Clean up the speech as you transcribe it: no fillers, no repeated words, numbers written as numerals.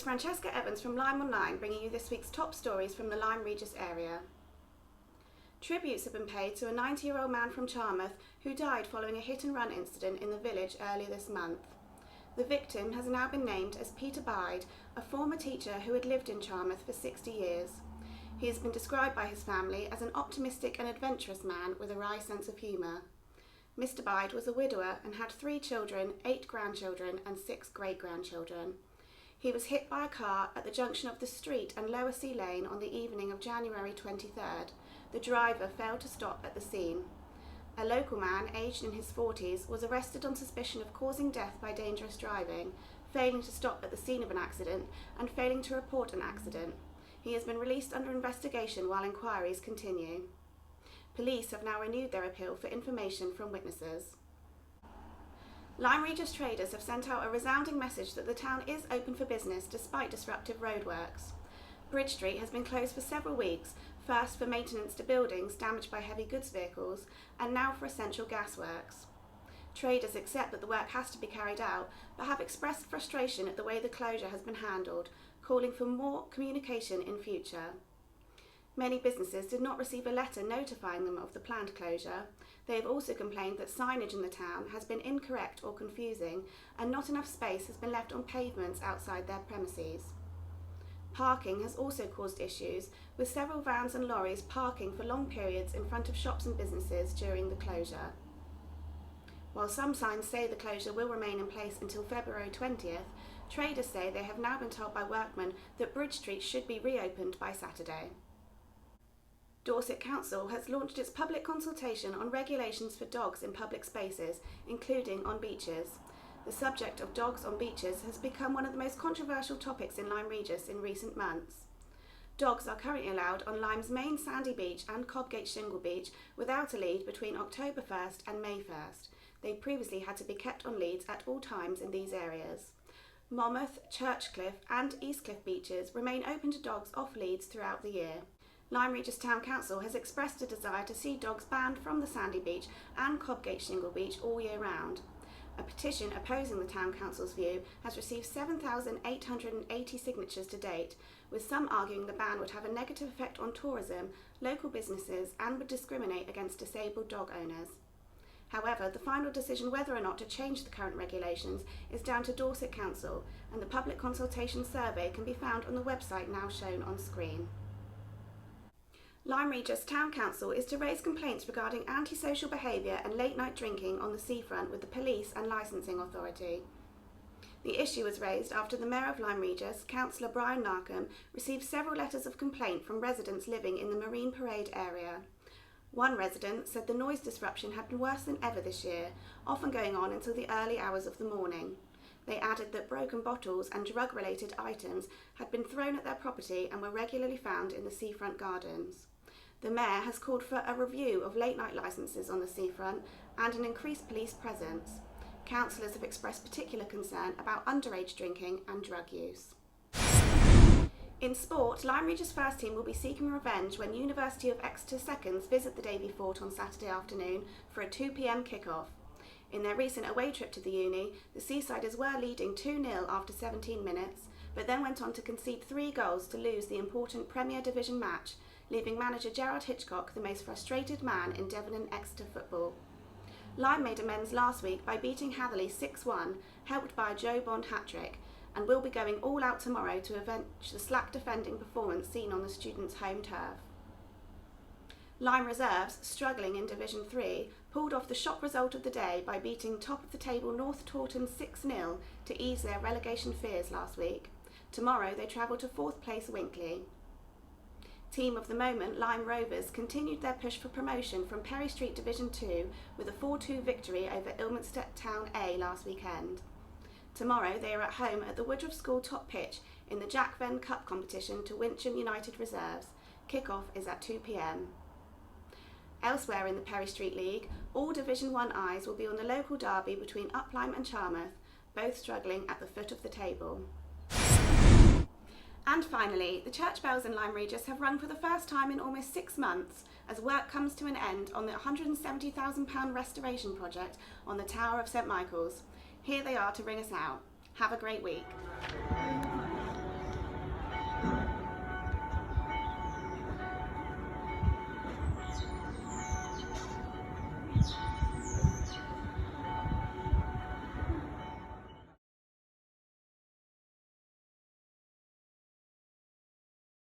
Francesca Evans from LymeOnline bringing you this week's top stories from the Lyme Regis area. Tributes have been paid to a 90-year-old man from Charmouth who died following a hit-and-run incident in the village earlier this month. The victim has now been named as Peter Bide, a former teacher who had lived in Charmouth for 60 years. He has been described by his family as an optimistic and adventurous man with a wry sense of humour. Mr. Bide was a widower and had 3 children, 8 grandchildren and 6 great-grandchildren. He was hit by a car at the junction of the street and Lower Sea Lane on the evening of January 23rd. The driver failed to stop at the scene. A local man, aged in his 40s, was arrested on suspicion of causing death by dangerous driving, failing to stop at the scene of an accident and failing to report an accident. He has been released under investigation while inquiries continue. Police have now renewed their appeal for information from witnesses. Lyme Regis traders have sent out a resounding message that the town is open for business despite disruptive roadworks. Bridge Street has been closed for several weeks, first for maintenance to buildings damaged by heavy goods vehicles and now for essential gas works. Traders accept that the work has to be carried out but have expressed frustration at the way the closure has been handled, calling for more communication in future. Many businesses did not receive a letter notifying them of the planned closure. They have also complained that signage in the town has been incorrect or confusing and not enough space has been left on pavements outside their premises. Parking has also caused issues, with several vans and lorries parking for long periods in front of shops and businesses during the closure. While some signs say the closure will remain in place until February 20th, traders say they have now been told by workmen that Bridge Street should be reopened by Saturday. Dorset Council has launched its public consultation on regulations for dogs in public spaces, including on beaches. The subject of dogs on beaches has become one of the most controversial topics in Lyme Regis in recent months. Dogs are currently allowed on Lyme's main sandy beach and Cobgate Shingle Beach without a lead between October 1st and May 1st. They previously had to be kept on leads at all times in these areas. Monmouth, Churchcliffe and Eastcliff beaches remain open to dogs off leads throughout the year. Lyme Regis Town Council has expressed a desire to see dogs banned from the sandy beach and Cobgate Shingle Beach all year round. A petition opposing the Town Council's view has received 7,880 signatures to date, with some arguing the ban would have a negative effect on tourism, local businesses and would discriminate against disabled dog owners. However, the final decision whether or not to change the current regulations is down to Dorset Council, and the public consultation survey can be found on the website now shown on screen. Lyme Regis Town Council is to raise complaints regarding antisocial behaviour and late-night drinking on the seafront with the police and licensing authority. The issue was raised after the Mayor of Lyme Regis, Councillor Brian Narcombe, received several letters of complaint from residents living in the Marine Parade area. One resident said the noise disruption had been worse than ever this year, often going on until the early hours of the morning. They added that broken bottles and drug-related items had been thrown at their property and were regularly found in the seafront gardens. The Mayor has called for a review of late-night licences on the seafront and an increased police presence. Councillors have expressed particular concern about underage drinking and drug use. In sport, Lyme Regis first team will be seeking revenge when University of Exeter seconds visit the Davy Fort on Saturday afternoon for a 2 p.m. kick-off. In their recent away trip to the uni, the Seasiders were leading 2-0 after 17 minutes, but then went on to concede 3 goals to lose the important Premier Division match, leaving manager Gerard Hitchcock the most frustrated man in Devon and Exeter football. Lyme made amends last week by beating Hatherley 6-1, helped by a Joe Bond hat-trick, and will be going all out tomorrow to avenge the slack defending performance seen on the students' home turf. Lyme Reserves, struggling in Division 3, pulled off the shock result of the day by beating top-of-the-table North Taunton 6-0 to ease their relegation fears last week. Tomorrow they travel to 4th place Winkley. Team of the moment, Lyme Rovers, continued their push for promotion from Perry Street Division 2 with a 4-2 victory over Ilminster Town A last weekend. Tomorrow they are at home at the Woodruff School top pitch in the Jack Venn Cup competition to Wincham United Reserves. Kick-off is at 2 p.m. Elsewhere in the Perry Street League, all Division 1 eyes will be on the local derby between Uplyme and Charmouth, both struggling at the foot of the table. And finally, the church bells in Lyme Regis have rung for the first time in almost 6 months as work comes to an end on the £170,000 restoration project on the Tower of St Michael's. Here they are to ring us out. Have a great week.